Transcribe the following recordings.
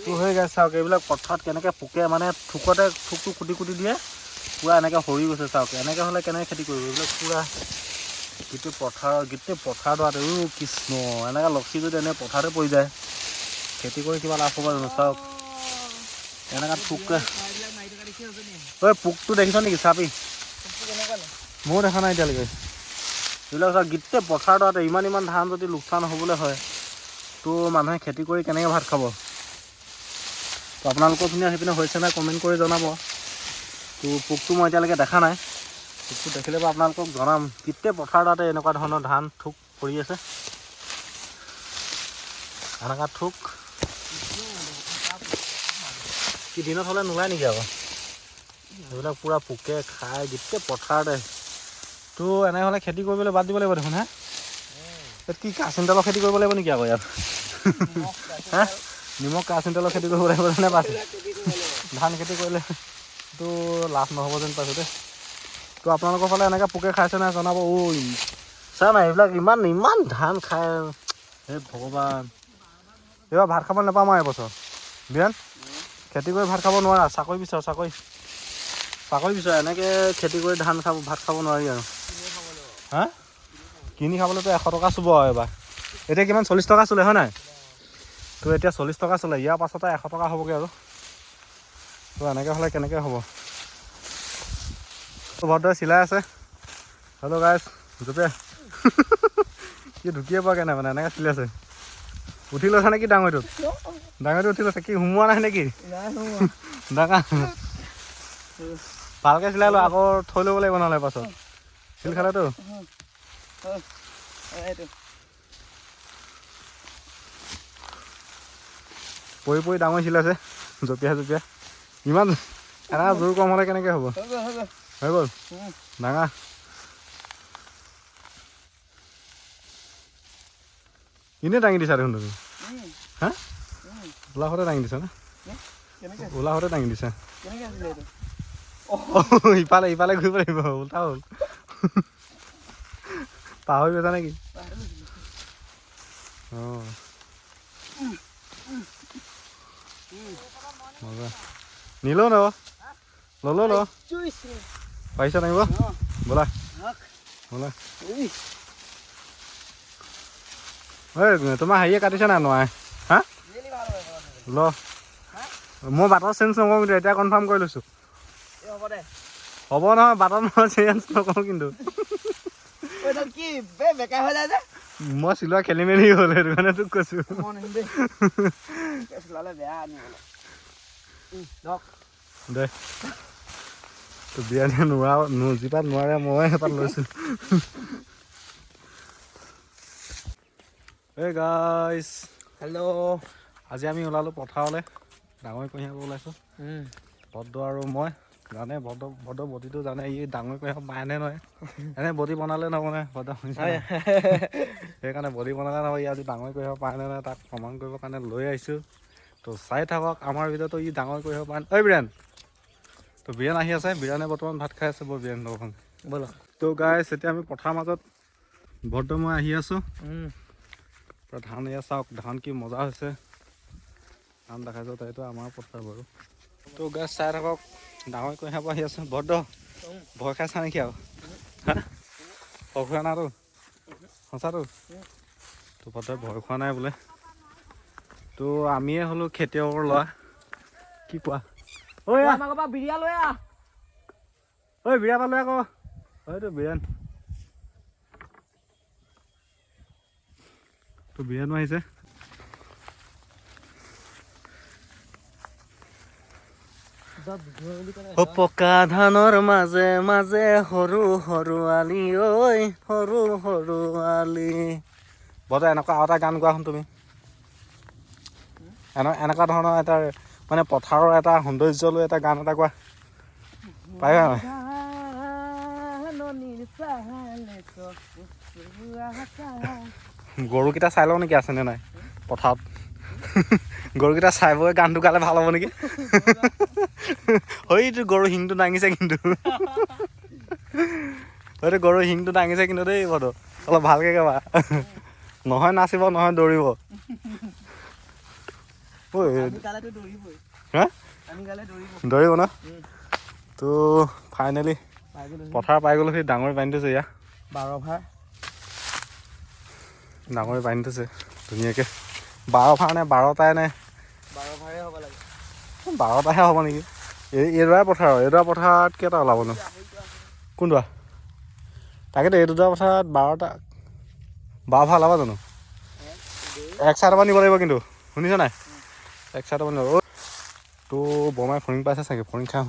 তো হৈ গৈছে চাওক এইবিলাক পথাৰত কেনেকৈ পোকে মানে থুকতে থুকটো কুটি কুটি দিয়ে পূৰা এনেকৈ সৰি গৈছে চাওক এনেকৈ হ'লে কেনেকৈ খেতি কৰিব এইবিলাক পূৰা গোটেই পথাৰত কৃষ্ণ এনেকৈ লক্ষী যদি এনে পথাৰতে পৰি যায় খেতি কৰি কিবা লাভ হ'ব জানো চাওক এনেকৈ থুককৈ ঐ পোকটো দেখিছ নেকি চাপি ময়ো দেখা নাই এতিয়ালৈকে এইবিলাক চাওক গোটেই পথাৰত ইমান ধান যদি লোকচান হ'বলৈ হয় তো মানুহে খেতি কৰি কেনেকৈ ভাত খাব তো আপোনালোকৰ পিনে সেইপিনে হৈছে নাই কমেণ্ট কৰি জনাব তো পোকটো মই এতিয়ালৈকে দেখা নাই পোকটো দেখিলে বাৰু আপোনালোকক জনাম গোটেই পথাৰত এনেকুৱা ধৰণৰ ধান থোক পৰি আছে এনেকুৱা থোক কি দিনত হ'লে নোলায় নেকি আকৌ এইবিলাক পূৰা পোকে খাই গোটেই পথাৰতে তো এনে হ'লে খেতি কৰিবলৈ বাদ দিব লাগিব দেখোন হে ইয়াত কি কাচিন তেলৰ খেতি কৰিব লাগিব নেকি আকৌ ইয়াত হা নিমখ কাচিন তেলৰ খেতি কৰিব লাগিব নে পাইছে ধান খেতি কৰিলে তো লাভ নহ'ব যেন পাইছোঁ দেই তো আপোনালোকৰ ফালে এনেকৈ পোকে খাইছে নাই জনাব ঐ চা নাই এইবিলাক ইমান ধান খায় হে ভগৱান এইবাৰ ভাত খাব নাপাম আৰু এবছৰ বিৰান খেতি কৰি ভাত খাব নোৱাৰা চাকৰি বিচাৰ চাকৰি বিচাৰ এনেকৈ খেতি কৰি ধান ভাত খাব নোৱাৰি আৰু হা কিনি খাবলৈতো 100 টকা চুব আৰু এবাৰ এতিয়া কিমান 40 টকা চলে হয় নাই তো এতিয়া 40 টকা চলে ইয়াৰ পাছতে 100 টকা হ'বগৈ আৰু তো এনেকৈ হ'লে কেনেকৈ হ'ব ভদ্ৰই চিলাই আছে হেল্ল' গাইজ জুপে কি ঢুকিয়ে পোৱাকৈ নাই মানে এনেকৈ চিলাই আছে উঠি লৈছা নেকি ডাঙৰিটোত উঠি লৈছে কি সোমোৱা নাই নেকি ডাঙৰ ভালকৈ চিলাই লো আকৌ থৈ ল'ব লাগিব নহ'লে পাছত চিল খালেতো পৰি ডাঙৰ চিলাইছে জঁপিয়াই ইমান এনেকৈ জোৰ কম হ'লে কেনেকৈ হ'ব হৈ গ'ল ডাঙৰ এনেই দাঙি দিছা দেখোন তুমি হা ওলাহতে দাঙি দিছা না ওলাহতে দাঙি দিছা ইফালে ঘূৰিব লাগিব উল্টা হ'ল পাহৰি গৈছা নেকি অঁ মজা নিলো ন ল'লো পাৰিছা দাঙিব ব'লা ঐ তোমাৰ হেৰিয়ে কাটিছে নাই নোৱাৰে হা ল মই বাটত চেঞ্জ নকৰোঁ কিন্তু এতিয়া কনফাৰ্ম কৰি লৈছোঁ হ'ব নহয় বাটত মই চেঞ্জ নকৰোঁ কিন্তু মই চিলোৱা খেলি মেলি হ'ল সেইটো কাৰণে তোক কৈছোঁ দে তো বিৰিয়ানী যিপাত নোৱাৰে মই এপাত লৈছোঁ এই গাইছ হেল্ল' আজি আমি ওলালোঁ পথাৰলৈ ডাঙৰি কঢ়িয়াব ওলাইছোঁ ভদ্ৰ আৰু মই জানে ভদ্ৰ বটিটো জানে ই ডাঙৰি কঢ়িয়াব পায়নে নহয় এনে বটি বনালে নবনে ভদ্ৰ সেইকাৰণে বটি বনালে নহয় ই আজি ডাঙৰি কঢ়িয়াব পায়নে নহয় তাক প্ৰমাণ কৰিবৰ কাৰণে লৈ আহিছোঁ তো চাই থাকক আমাৰ ভিতৰতো ই ডাঙৰি কঢ়িয়াব পাৰে ঐ বিৰেণ তো বিৰেণ আহি আছে বিৰেণে বৰ্তমান ভাত খাই আছে বৰ বিৰেণ লগখন ব'ল তো গাইছ এতিয়া আমি পথাৰ মাজত ভদ্ৰ মই আহি আছোঁ ধান এয়া চাওক ধান কি মজা হৈছে ধান দেখাইছোঁ তাইতো আমাৰ পথাৰ বাৰু তো গাছ চাই থাকক ডাঙৰ কঢ়িয়াব আহি আছোঁ ভদ্ৰ ভয় খাইছা নেকি আৰু হা ভয় খোৱা নাইতো সঁচাটো তো ভদ্ৰই ভয় খোৱা নাই বোলে তো আমিয়ে হ'লো খেতিয়কৰ ল'ৰা কি কোৱা ঐ বিৰিয়া লৈ বিৰিয়া পালে আকৌ হয়তো বিৰিয়ান তো বিৰিয়ানো আহিছে পকা ধানৰ মাজে মাজে সৰু আলি ঐ সৰু আলি বৰ এনেকুৱা আৰু এটা গান গোৱা শুন তুমি এনেকুৱা ধৰণৰ এটা মানে পথাৰৰ এটা সৌন্দৰ্য লৈ এটা গান এটা গোৱা পাৰিবা নহয় গৰুকেইটা চাই লওঁ নেকি আছেনে নাই পথাৰত গৰুকেইটা চাই বৈ গানটো গালে ভাল হ'ব নেকি হয়তো গৰু শিংটো দাঙিছে কিন্তু হয়তো গৰু শিংটো দাঙিছে কিন্তু দেই বতো অলপ ভালকৈ গাবা নহয় নাচিব নহয় দৌৰিব হা দৌৰিব ন তো ফাইনেলি পথাৰ পাই গ'লো। সেই ডাঙৰ বান্ধি থৈছে ইয়াত 12 ভাৰ ডাঙৰ বান্ধি থৈছে ধুনীয়াকৈ। 12 ভাৰ নে 12টাই নে 12 ভাৰে হ'ব লাগে। 12টাহে হ'ব নেকি? এইডৰা পথাৰত কেইটা ওলাব নো? কোনডৰা? তাকেতো এই দুটা পথাৰত 12 ভাৰ ওলাব জানো? এক চাইডৰ পৰা নিব লাগিব কিন্তু, শুনিছ নাই? এক চাইডৰ পৰা নিব। তো বৰমাই ফৰিং পাইছে চাগে, ফৰিং খাওঁ।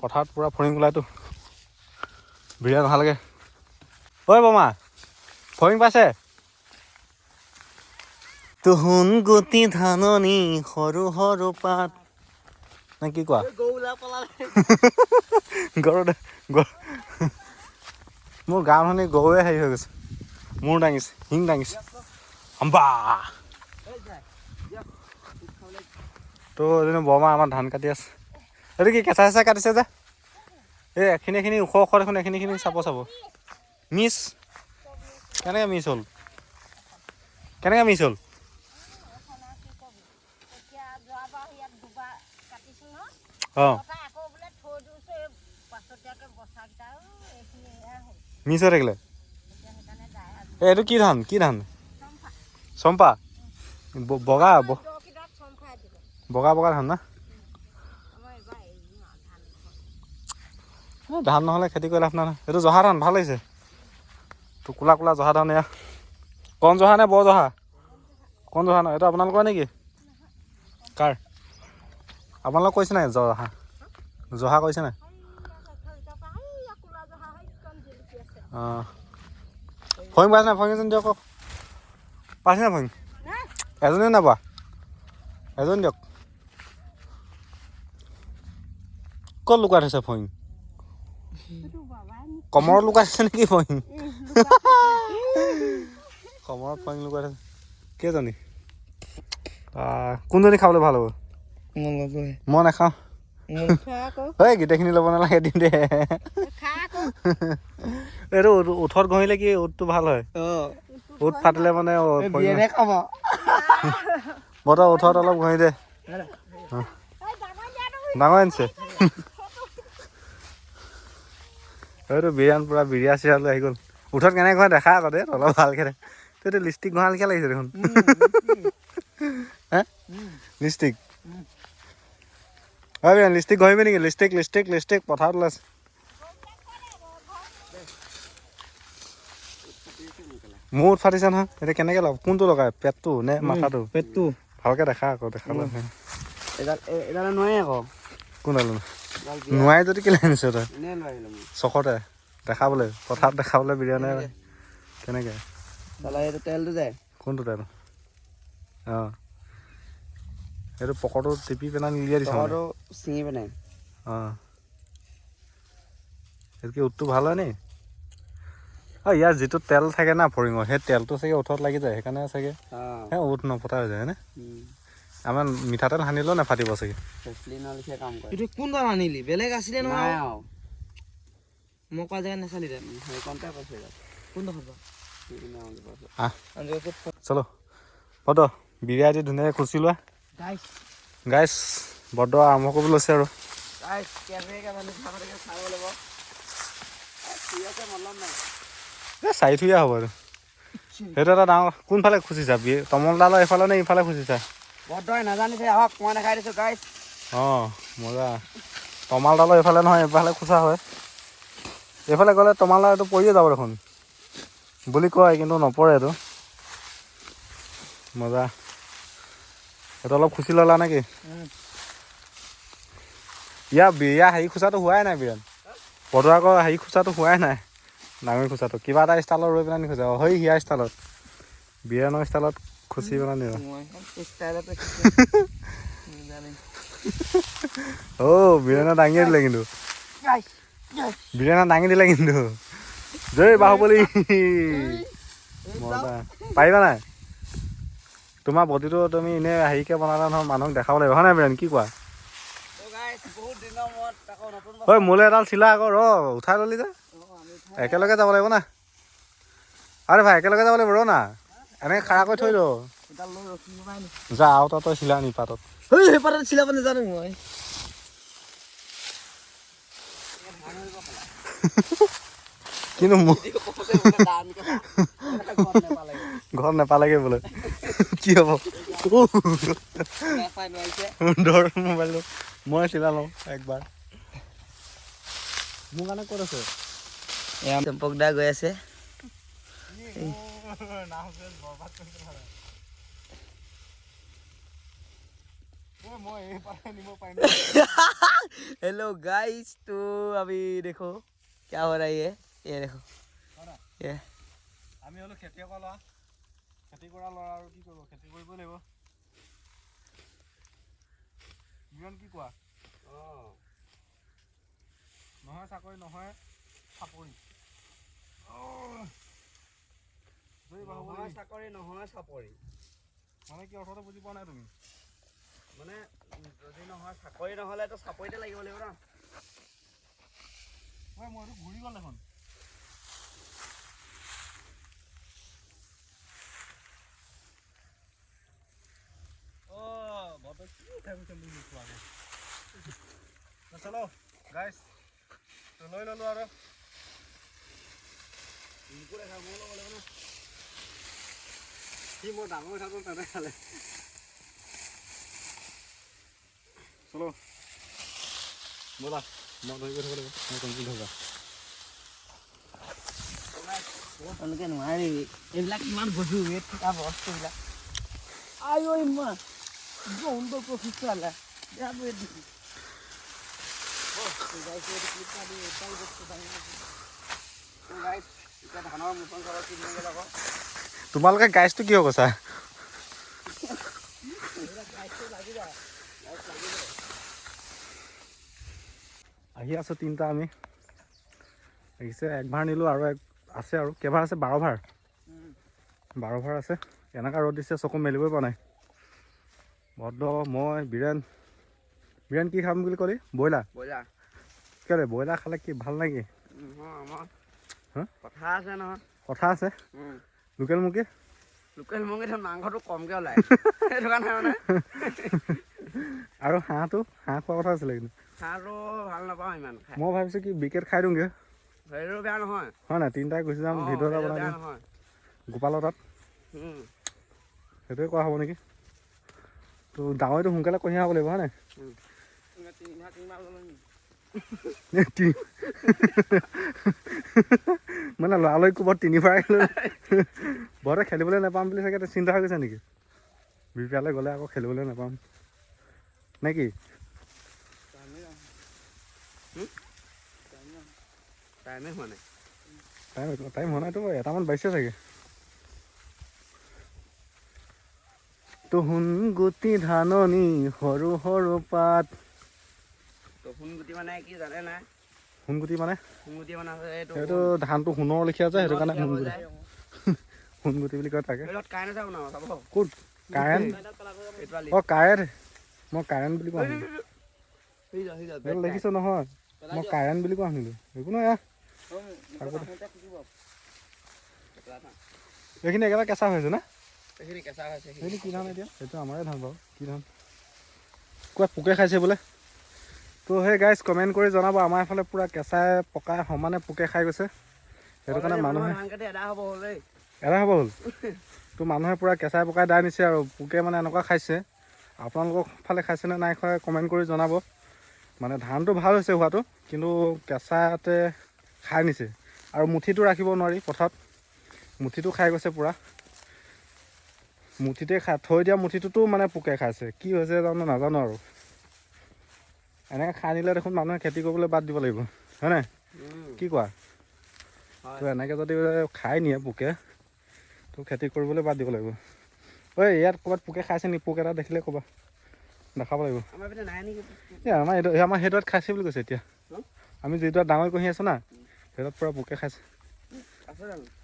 পথাৰত পূৰা ফৰিং ওলাইতো বিৰাট ভাল লাগে। ঐ বৰমা ফৰিং পাইছে? তুহুন গুটি ধাননি সৰু সৰু পাত নে কি কোৱা? মোৰ গাঁৱখনি গৰুৱে হেৰি হৈ গৈছে, মূৰ দাঙিছে, শিং দাঙিছে। হম্বা তো এজনী বৰমা আমাৰ ধান কাটি আছে। এইটো কি কেঁচা চেঁচা কাটিছে যে? এই এইখিনি ওখ দেখোন, এইখিনি চাব মিছ কেনেকৈ মিছ হ'ল? অঁ মিছ হৈ থাকিলে। এইটো কি ধান? চম্পা বগা ধান না? ধান নহ'লে খেতি কৰি লাভ নাই। এইটো জহা ধান ভাল লাগিছে। তো কোলা জহা ধান। এয়া কণ জহা নে বৰ জহা? কণ জহা ন? এইটো আপোনালোকৰ নেকি? কাৰ আপোনালোক কৈছে নাই? জহা কৈছে নাই? অঁ ফৰিং পাইছে নাই? ফৰিং এজনী দিয়ক আকৌ। পাইছে নাই ফৰিং? এজনীও নাপোৱা? এজনী দিয়ক। ক'ত লুকাই থৈছে ফৰিং? কমৰত লুকাই থৈছে নেকি ফৰিং? কমৰত ফৰিং লুকাই থৈছে। কেইজনী? কোনজনী খাবলৈ ভাল হ'ব? মই নাখাওঁ। গোটেইখিনি ল'ব নালাগে, দিম দে। এইটো ওঠত ঘঁহিলে কি ওঠটো ভাল হয়? ওঠ ফাটিলে মানে বতৰ ওঠত অলপ ঘঁহি দে। ডাঙৰ আনিছে। এইটো বিৰিয়ান পূৰা বিৰিয়া চিৰিয়া লৈ আহি গ'ল। ওঠত কেনেকৈ ঘঁহে দেখা আকৌ দেই, অলপ ভালকৈ দে। এইটো লিপষ্টিক ঘঁহা লেখীয়া লাগিছে দেখোন। হে লিপষ্টিক লিপষ্টিক ঘঁহিবি নেকি? লিপষ্টিক পথাৰত ওলাইছে। মোৰ ওঠ ফাটিছে নহয়। এতিয়া কেনেকৈ লগাব? কোনটো লগাই? পেটটো নে মাথাটো? পেটটো ভালকৈ দেখা আকৌ, দেখালে নোৱাৰি আকৌ। কোনডাল নোৱাৰি যদি কেলৈ আনিছ তই? চখতে দেখাবলৈ, পথাৰত দেখাবলৈ বিৰিয়ানী কেনেকৈ? তেলটো যায়। কোনটো তেল? অঁ এইটো পকৰটো টিপি পেলাই উলিয়াই দিছ? চিঙি পেলাই। অঁ সেইটো কি ওঠটো ভাল হয় নি? ইয়াৰ যিটো তেল থাকে না ফৰিঙৰ, সেই তেলটো চাগে ওঠত লাগি যায়, সেইকাৰণে চাগে ওঠ নফটা হৈ যায় হয়নে? আমাৰ মিঠাতেল সানিলেও নাফাটিব চাগে। এইটো কোনডাল আনিলি? বেলেগ আছিলে নহয়। মই কোৱা জেগাত নাচালি দে। চলো বৰ্দ বিৰিয়ানী ধুনীয়াকৈ খুচি লোৱা। গাইছ বৰ্দ আৰম্ভ কৰিব লৈছে আৰু। চাৰি থুৰীয়া হ'ব এইটো। সেইটো এটা ডাঙৰ। কোনফালে খুচিছা? তমলডালৰ এইফালে নে ইফালে খুচিছা? নাজানিছে আহক, মই দেখাই দিছোঁ গাইছ। অঁ মজা। তমালডালৰ এইফালে নহয়, এইফালে খুচা হয়। এইফালে গ'লে তমালডাল এইটো পৰিয়ে যাব দেখোন বুলি কয়, কিন্তু নপৰে এইটো। মজা। এইটো অলপ খুচি ল'লা নেকি? ইয়াৰ হেৰি খোচাটো হোৱাই নাই বিৰাট। বৰ্দ আকৌ হেৰি খোচাটো হোৱাই নাই, ডাঙৰি খোচাটো কিবা এটা ষ্টাইলত ৰৈ পেলাই নিখোজা। হয় সিয়া ষ্টাইলত, বিৰিয়ানৰ ষ্টাইলত খুচি পেলাই নিবা। বিৰিয়ানী দাঙি দিলে কিন্তু জয় বাহুবলী। মজা। পাৰিবা নাই? তোমাৰ বডিটো তুমি এনেই হেৰিকৈ বনালা নহয়, মানুহক দেখাব লাগিব হয় নাই বিৰিয়ানী? কি কোৱা? মোলৈ এডাল চিলা আকৌ। উঠাই ললি যে, একেলগে যাব লাগিব না। আৰে ভাই একেলগে যাব লাগিব। না এনেকৈ খাৰা কৰি থৈ দিওঁ। যা আৰু তাত তই চিলা নি পাতত পাতত চিলাব নাজানো মই কিন্তু ঘৰত নেপালেগে বোলে কি হ'ব ধৰ মোবাইলটো মই চিলা লওঁ একবাৰ মোৰ কাৰণে ক'ত আছে চম্পক দা গৈ আছে हेलो गाइस तो अभी देखो क्या हो रहा है ये देखो ये আমি হলো খেতিয়কৰ ল'ৰা খেতি কৰা ল'ৰা আৰু কি কৰিব খেতি কৰিবই লাগিব বিৰণ কি কোৱা নহয় চাকৰি নহয় চাপৰি চাকৰি নহয় চাপৰি মানে কি অৰ্থটো বুজি পোৱা নাই তুমি মানে যদি নহয় চাকৰি নহ'লেতো চাপৰিতে লাগিব ন মইতো ঘূৰি গ'ল দেখোন চলো গাইছ লৈ ল'লো আৰু সি মই ডাঙৰ থাকোঁ তাতে খালে চলো ব'লা মই ধৰি গৈ থাকিব লাগিব মই কমপ্লিট হ'বা তেওঁলোকে নোৱাৰি এইবিলাক কিমান গধুৰ ৱেট থকা বস্তুবিলাক আই ঐ ইমান জোনটো প্ৰফিট চালা বেয়া ৱেট দিছে তোমালোকে গাইছটো কিয় কৈছা আহি আছো তিনিটা আমি দেখিছে একভাৰ নিলোঁ আৰু এক আছে আৰু কেইভাৰ আছে 12 ভাৰ 12 ভাৰ আছে এনেকুৱা ৰ'দ দিছে চকু মেলিবই পৰা নাই ভদ্ৰ মই বীৰেণ কি খাম বুলি ক'লি ব্ৰইলাৰ কেলে ব্ৰইলাৰ খালে কি ভাল নেকি কথা আছে নহয় কথা আছে লোকেল মুৰ্গী মাংসটো কমকৈ ওলায় সেইটো কাৰণে মানে আৰু হাঁহ খোৱা কথা আছিলে কিন্তু হাঁহটো ভাল নাপাওঁ ইমান মই ভাবিছোঁ কি বিকেট খাই দিওঁগৈ সেইটো বেয়া নহয় হয় নাই তিনিটাই গুচি যাম ভিডিঅ' এটা বনাই দিম গোপালৰ তাত সেইটোৱে কৰা হ'ব নেকি তো ডাঙৰটো সোনকালে কঢ়িয়াব লাগিব হয় নাই মানে লৰালৰি কোবত 3 ভাৰ বৰতে খেলিবলৈ নাপাম বুলি চাগে চিন্তা হৈ গৈছে নেকি বিপিয়ালৈ গ'লে আকৌ খেলিবলৈ নাপাম নে কি টাইম হোৱা নাইতো এটামান বাজিছে চাগে তো সোণ গুটি ধাননি সৰু সৰু পাত সোণগুটি মানে কি জানে নাই সোণগুটি মানে এইটো ধানটো সোণৰ লেখীয়া যায় সেইটো কাৰণে সোণগুটি বুলি কয় তাকে ক'ত কাৰেণ্ট কাৰেণ্ট মই কাৰেণ্ট বুলি কোৱা শুনিলোঁ দেখিছ নহয় মই কাৰেণ্ট বুলি কোৱা শুনিলোঁ একো নহয় এইখিনি একেবাৰে কেঁচা হৈছে না এইখিনি কি ধান এতিয়া সেইটো আমাৰে ধান বাৰু কি ধান ক'ৰবাত পোকে খাইছে বোলে তো সেই গাইজ কমেণ্ট কৰি জনাব আমাৰ এইফালে পূৰা কেঁচাই পকাই সমানে পোকে খাই গৈছে সেইটো কাৰণে মানুহে এৰা হ'ব হ'ল তো মানুহে পূৰা কেঁচাই পকাই দাই নিছে আৰু পোকে মানে এনেকুৱা খাইছে আপোনালোকৰ ফালে খাইছেনে নাই খোৱা কমেণ্ট কৰি জনাব মানে ধানটো ভাল হৈছে হোৱাটো কিন্তু কেঁচাতে খাই নিছে আৰু মুঠিটো ৰাখিব নোৱাৰি পথাৰত মুঠিটো খাই গৈছে পূৰা মুঠিতে থৈ দিয়া মুঠিটোতো মানে পোকে খাইছে কি হৈছে জানো নাজানো আৰু এনেকৈ খাই নিলে দেখোন মানুহে খেতি কৰিবলৈ বাদ দিব লাগিব হয় নাই কি কোৱা তো এনেকৈ যদি খাই নিয়ে পোকে তো খেতি কৰিবলৈ বাদ দিব লাগিব ঐ ইয়াত ক'ৰবাত পোকে খাইছে নি পোক এটা দেখিলে ক'বা দেখাব লাগিব আমাৰ সেইটোত খাইছে বুলি কৈছে এতিয়া আমি যিটো ডাঙৰ কঢ়ি আছো না সেইটোত পূৰা পোকে খাইছে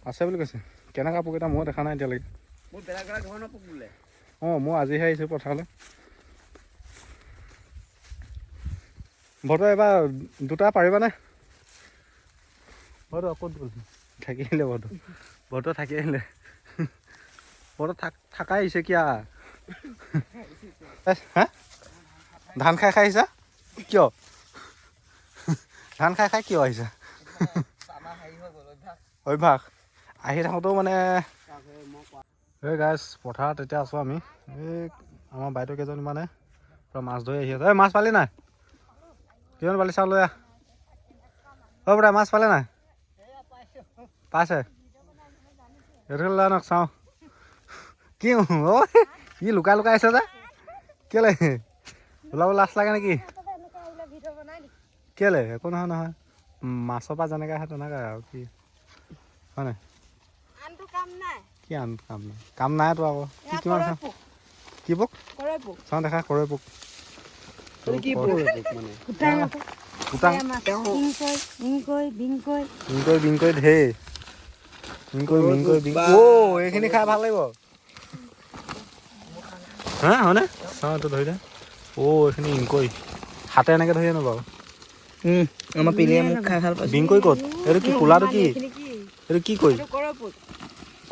আছে বুলি কৈছে কেনেকুৱা পোক এটা মই দেখা নাই এতিয়ালৈকে অঁ মই আজিহে আহিছোঁ পথাৰলৈ ভটো এবাৰ দুটা পাৰিবানে ভটো ক'ত গ'ল থাকি আহিলে ভটো থাকি আহিলে বৰ্ড থাকা আহিছে কিয়া হা ধান খাই আহিছা কিয় ধান খাই কিয় আহিছা অভ্যাস আহি থাকোঁতেও মানে এই গাইছ পথাৰত এতিয়া আছোঁ আমি এই আমাৰ বাইদেউ কেইজনী মানে পূৰা মাছ ধৰি আহি আছে এই মাছ পালি নাই কিমান পালি চাওঁ লৈ অ' বুঢ়া মাছ পালে নাই পাইছে এইটো লৈ আনক চাওঁ কি অ' কি লুকাই আছে যে কেলে ওলাব লাজ লাগে নেকি কেলে একো নহয় মাছৰ পৰা যেনেকৈ আহে তেনেকৈ আৰু কি হয় নাই কি আন কাম নাইতো আকৌ কি কিমান আছে কি পোক চাওঁ দেখা কৰৈ পোক এইখিনি খাই ভাল লাগিব হা হয়নে চাওঁ এইটো ধৰি দে এইখিনি ইংকৈ হাতে এনেকৈ ধৰি আনো বাৰু আমাৰ পিলিয়ে মোক খাই ভাল পাইছে বিংকৈ ক'ত এইটো কি কোলাটো কি এইটো কি কৈ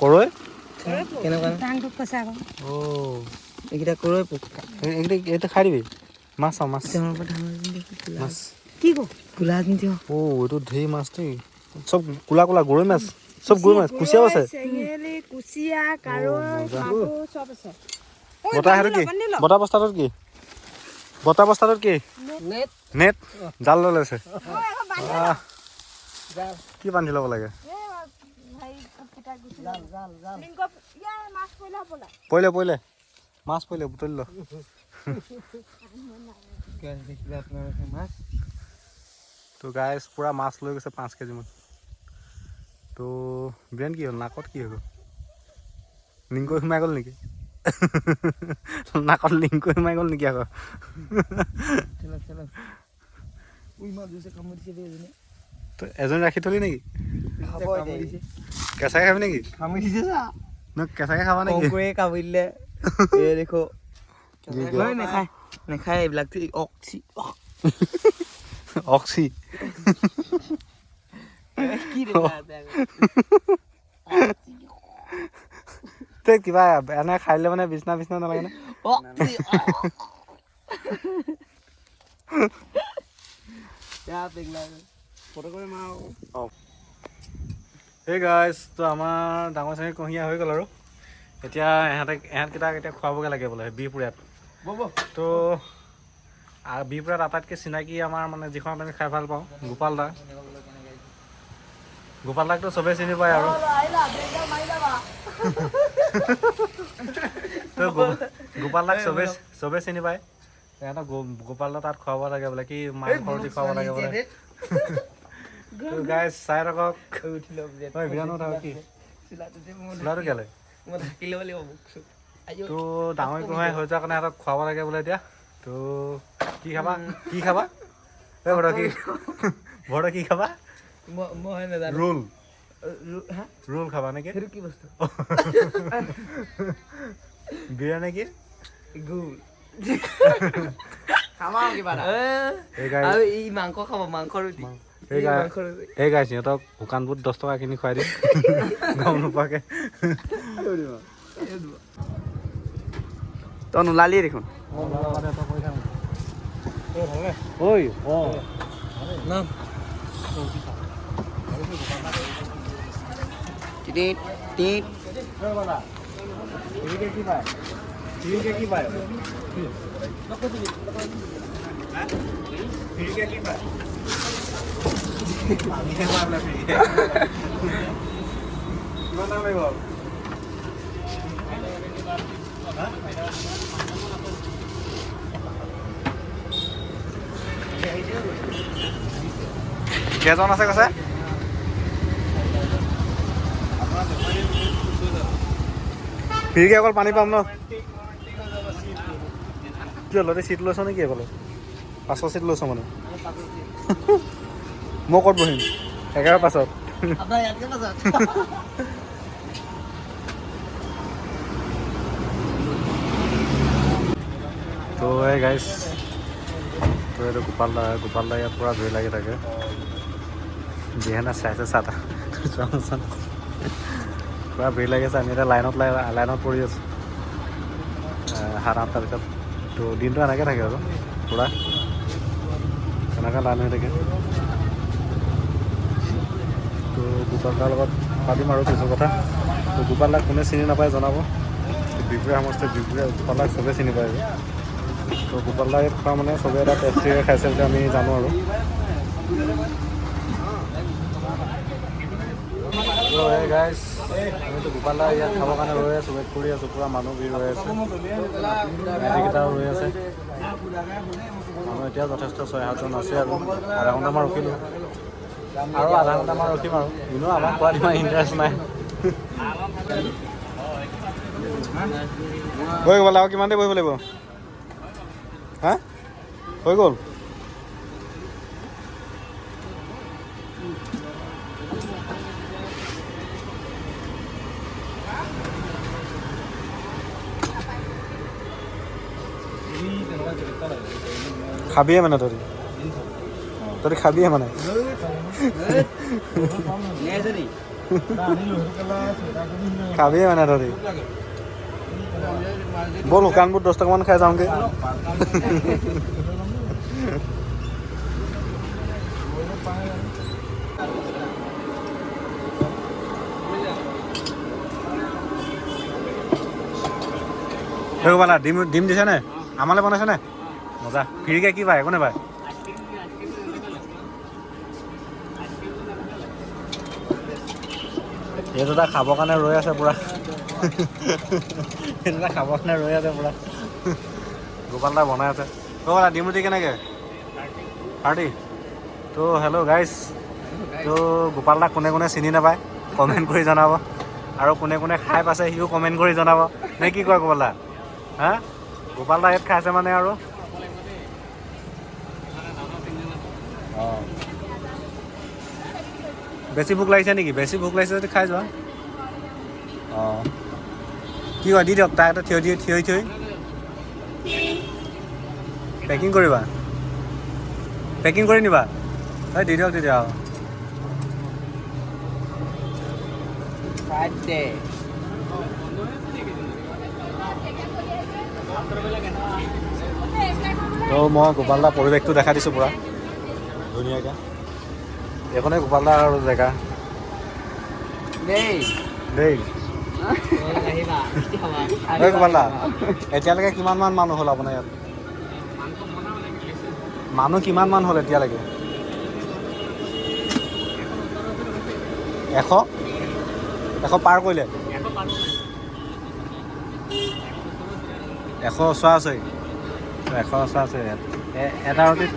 কৰৈ কেনেকুৱা এইকেইটা কৰৈ পোক এইটো খাই দিবি মাছ চাওঁ মাছ মাছ কি কোলা কিন্তু এইটো ঢেৰ মাছ দেই চব কোলা গৰৈ মাছ চব গৰৈ মাছ কুচিয়াও আছে বতাহ সেইটো কি বতাহ বস্তাটোত কি নেট জাল লৈ লৈছে কি বান্ধি ল'ব লাগে পৰিলে মাছ পৰিলে বুটলি ল তো গাইজ পুৰা মাছ লৈ গৈছে 5 কেজিমান তো ব্ৰেন কি হ'ল নাকত কি হৈ গ'ল লিংকৈ সোমাই গ'ল নেকি নাকত লিংকৈ সোমাই গ'ল নেকি আকৌ এজনী ৰাখি থলি নেকি কেঁচাকে খাবি নেকি কেঁচাকে খাবা নেকি কামুৰিলে দেখো নেখায় এইবিলাক অক্সি কিবা এনে খাই দিলে মানে বিচনা নালাগে নে এই গাইজ তো আমাৰ ডাঙৰ শ্ৰেণী কঁহিয়া হৈ গ'ল আৰু এতিয়া ইহঁতকেইটাক এতিয়া খুৱাবগৈ লাগে বোলে বিহপুৰীয়াত তো বিহপুৰীয়াত আটাইতকৈ চিনাকি আমাৰ মানে যিখন আমি খাই ভাল পাওঁ গোপাল দাকতো চবেই চিনি পায় আৰু তো গোপাল দাক চবেই চিনি পায় সিহঁতক গোপাল দা তাত খুৱাব লাগে বোলে কি মাংস ৰুটি খুৱাব লাগে বোলে তো গাইজ চাই থাকক তো ডাঙৰ কঢ়াই হৈ যোৱাৰ কাৰণে সিহঁতক খুৱাব লাগে বোলে এতিয়া তো কি খাবা ভৰ কি খাবা ৰোল খাবা নেকি কি বস্তু বিৰিয়ানী কি মাংস খাব মাংস ৰুটি এই গাইছ সিহঁতক শুকান বুট 10 টকা কিনি খুৱাই দিম গম নোপোৱাকে তই নোলালিয়ে দেখোন কেইজন আছে কৈছে ফিৰিকে অকল পানী পাম ন কিয় লতে চিট লৈছ নেকি এইফালে 500 চিট লৈছ মানে মই ক'ত বহিম 11 পাছত তো এই গাইছ তো এইটো গোপাল দা ইয়াত পুৰা ভিৰ লাগি থাকে যিহেনে চাইছে চাহ পূৰা ভিৰ লাগিছে। আমি এতিয়া লাইনত পৰি আছোঁ 7-8টাৰ পিছত। তো দিনটো এনেকৈ থাকে আৰু পূৰা এনেকৈ লাইন হৈ থাকে। তো গোপালদাৰ লগত পাতিম আৰু কিছু কথা। তো গোপালদাক কোনে চিনি নাপায় জনাব। বিহপুৰীয়া সমষ্টিত গোপালদাক চবেই চিনি পায় আৰু। তো গোপালদাৰ ইয়াত খোৱা মানে চবেই এটা টেষ্টিকৈ খাইছে বুলি আমি জানো আৰু। তো এই গাইজ আমিতো গোপালদাৰ ইয়াত খাবৰ কাৰণে ৰৈ আছোঁ, ৱেইট কৰি আছোঁ। পূৰা মানুহ ভিৰ ৰৈ আছে, মেডিকেইটাও ৰৈ আছে। মানুহ এতিয়া যথেষ্ট 6-7জন আছে আৰু আধা ঘণ্টামান ৰখিলোঁ আৰু আধা ঘণ্টামান ৰখিম আৰু। কিন্তু আমাক খোৱাত ইমান ইণ্টাৰেষ্ট নাই। হৈ গ'ল আৰু কিমান দেৰি বহিব লাগিব? হা হৈ গ'ল? খাবিয়ে মানে তহঁতি খাবিয়ে মানে খাবিয়ে মানে তহঁতি। ব'ল শুকানবোৰ 10 টকামান খাই যাওঁগৈ। ৰ'বালা ডিম দিছেনে? আমালৈ বনাইছেনে? মজা। ফ্ৰীকৈ কি পায়? একো নাপায়। এই দুটা খাবৰ কাৰণে ৰৈ আছে পূৰা। এই দুটা খাবৰ কাৰণে ৰৈ আছে পূৰা। গোপালদা বনাই আছে। ৰ'বালা ডিম ৰুটি কেনেকৈ? 30। তো হেল্ল' গাইজ, তো গোপালদাক কোনে কোনে চিনি নাপায় কমেণ্ট কৰি জনাব। আৰু কোনে কোনে খাই পাইছে সিও কমেণ্ট কৰি জনাব। নে কি কয় গোপালদা? হা গোপালদা ইয়াত খাইছে মানে আৰু অঁ বেছি ভোক লাগিছে নেকি? বেছি ভোক লাগিছে যদি খাই যোৱা। অঁ কি কয় দি দিয়ক তাক এটা থিয় পেকিং কৰিবা? পেকিং কৰি নিবা? এই দি দিয়ক তেতিয়া। তো মই গোপালদাৰ পৰিৱেশটো দেখাই দিছোঁ পূৰা ধুনীয়াকৈ। এইখনেই গোপালদাৰ আৰু জেগা দেই। এই গোপালদা এতিয়ালৈকে কিমানমান মানুহ হ'ল আপোনাৰ ইয়াত? মানুহ কিমানমান হ'ল এতিয়ালৈকে? 100 পাৰ কৰিলে? 100 ওচৰা-ওচৰি? 100 ওচৰা-ওচৰি এটা ৰুটিত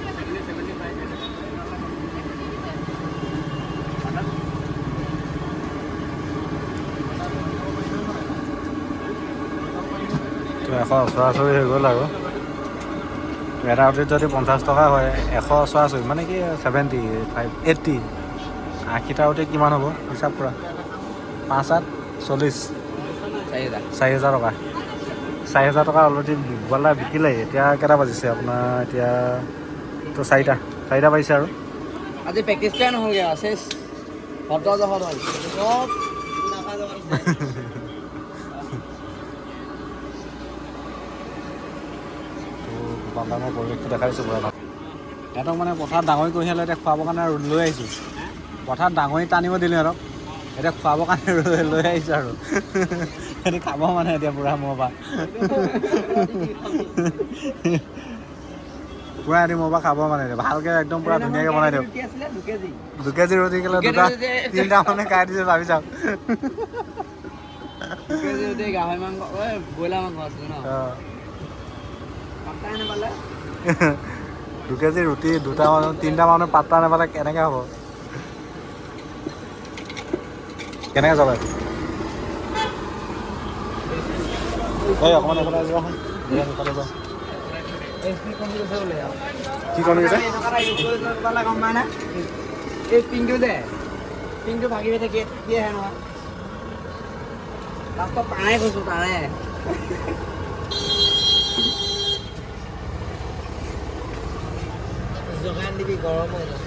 তো 100 ওচৰা-ওচৰি হৈ গ'ল আৰু। এটা ৰুটিত যদি 50 টকা হয় 100 ওচৰা-ওচৰি মানে কি 75 80 80টা ৰুটিত কিমান হ'ব হিচাপ কৰা? 5-8 40 4,000 টকা। 4,000 টকা অলৰেডি গোপালদাই বিকিলে। এতিয়া কেইটা বাজিছে আপোনাৰ? এতিয়া তো 4টা বাজিছে আৰু। আজি প্ৰেক্টিছ কৰা নহ'লগৈ আৰু শেষ। গোপালদাৰ মই পৰিৱেশটো দেখাইছোঁ পূৰা ভাল। সিহঁতক মানে পথাৰত ডাঙৰি কঢ়িয়ালে, এতিয়া খুৱাবৰ কাৰণে লৈ আহিছোঁ। পথাৰত ডাঙৰি টানিব দিলোঁ সিহঁতক, এতিয়া খুৱাবৰ কাৰণে লৈ আহিছোঁ আৰু। সিহঁতি খাব মানে এতিয়া পূৰা মোৰ পৰা পূৰা সিহঁতি মোৰ পৰা খাব মানে এতিয়া ভালকৈ একদম পূৰা ধুনীয়াকৈ বনাই দিয়ক। 2 কেজি ৰুটি কেলে 3টা মানে খাই দিছোঁ ভাবি চাওক। গাহৰি মাংস ব্ৰইলাৰ মাংস আছিলে ন? 2 কেজি ৰুটি 3টা মানুহ পাত্তা নাপালে কেনেকৈ হ'ব? কেনেকৈ চলে? এই অকণমান এইফালে যোৱা চোন। কি কমি গৈছে? এই পিংটো যে পিংটো ভাগি থাকে কি আহে নহয় লাষ্টত টানে কৈছোঁ টানে। যোগান দিবি গৰম হৈ যায়।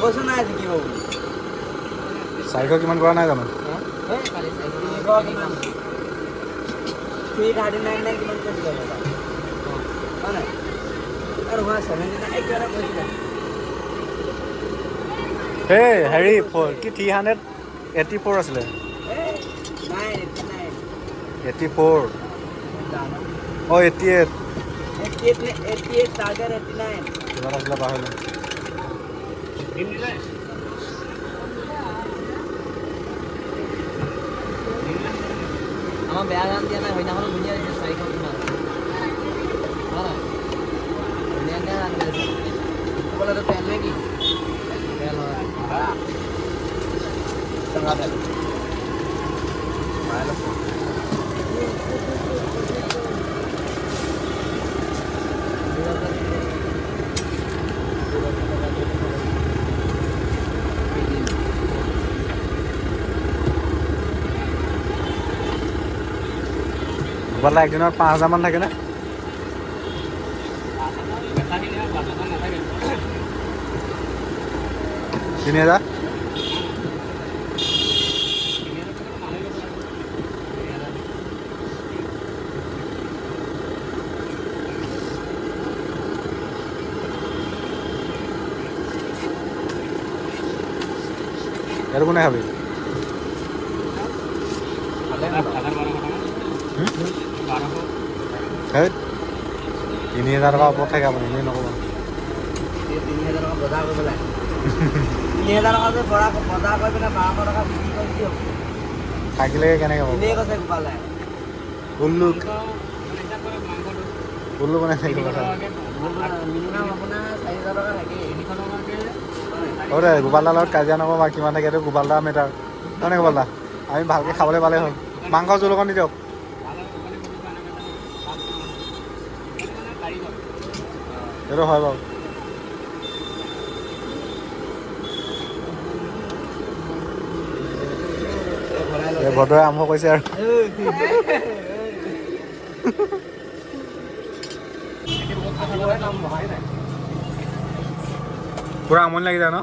কৈছো নাই জিকিব বুলি 400 কিমান কৰা নাই জানো কালি 300 কিমান 339 নে কিমান কৈছিলে হয় নাই আৰু মই 79 একেবাৰে কৈছিলে এই হেৰি কি 384 আছিলে 84 oh 88 target 89 কিমান আছিলে পাহৰিলোঁ আমাৰ বেয়া গান দিয়া নাই সেইদিনাখনো ধুনীয়া দিছে 400 কিমান হয় ধুনীয়াকৈ গান দিছে ক'বলৈ তেল নে কি তেল হয় টকা তেল গোপালদা একদিনত 5000 মান থাকে নে 3000 এইটো কোনে খাবি সেই 3000 টকা ওপৰত থাকে আপুনি এনেই নক'ব 3000 টকা বজাৰ কৰিব লাগে 3000 টকা যে বজাৰ কৰি পিনে 1200 টকা বিক্ৰী কৰি দিয়ক থাকিলেগে কেনেকৈ হ'ব এনেই কৈছে গোপালে উল্লু বনাই থাকিব কথা মিনিমাম আপোনাৰ 4000 টকা থাকে দে গোপালদাৰ লগত কাজিয়া নকবা কিমান থাকে এইটো গোপালদা মেটাৰ হয়নে গোপালদা আমি ভালকৈ খাবলৈ পালেই হ'ল মাংস জোল অকণ দি দিয়ক সেইটো হয় বাৰু এই ভদ্ৰই আৰম্ভ কৰিছে আৰু পুৰা আমনি লাগি যায় ন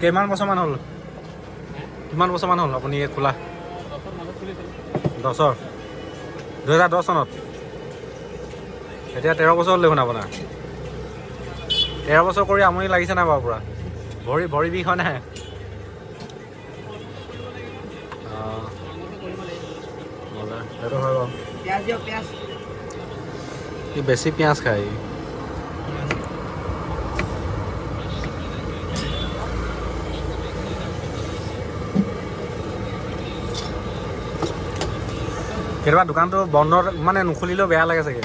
কিমান বছৰমান হ'ল আপুনি খোলা 10 2010 চনত এতিয়া 13 বছৰ হ'ল দেখোন আপোনাৰ 13 বছৰ কৰি আমনি লাগিছে নাই বাৰু পুৰা ভৰি বিষ হয় নাই সেইটো হয় বাৰু ই বেছি পিঁয়াজ খায় কেতিয়াবা দোকানটো বন্ধ মানে নুখুলিলেও বেয়া লাগে চাগে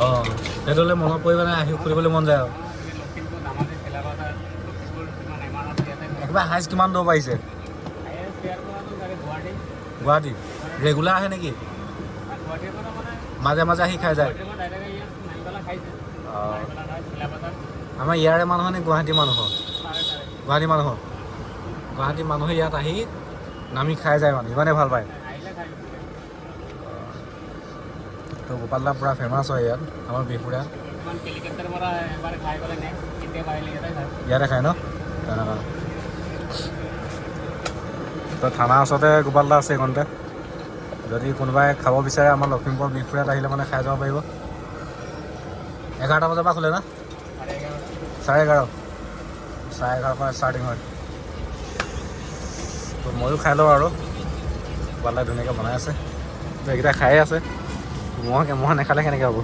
অঁ সেইটোলৈ মনত পৰি মানে আহি খুলিবলৈ মন যায় আৰু একেবাৰে হাইচ কিমান দৌৰ পাৰিছে গুৱাহাটী ৰেগুলাৰ আহে নেকি মাজে মাজে আহি খাই যায় অঁ আমাৰ ইয়াৰে মানুহ নে গুৱাহাটী মানুহে ইয়াত আহি নামি খাই যায় মানে ইমানে ভাল পায় তো গোপালদা পুৰা ফেমাছ হয় ইয়াত আমাৰ বিহপুৰীয়াত ইয়াতে খায় ন তেনেকুৱা তো থানাৰ ওচৰতে গোপালদা আছে এইখনতে যদি কোনোবাই খাব বিচাৰে আমাৰ লখিমপুৰ বিহপুৰীয়াত আহিলে মানে খাই যাব পাৰিব 11টা বজাৰ পৰা খোলে না 11:30 পৰা ষ্টাৰ্টিং হয় তো ময়ো খাই লওঁ আৰু গোপালদাই ধুনীয়াকৈ বনাই আছে তো এইকেইটা খায়ে আছে মই নাখালে কেনেকৈ হ'ব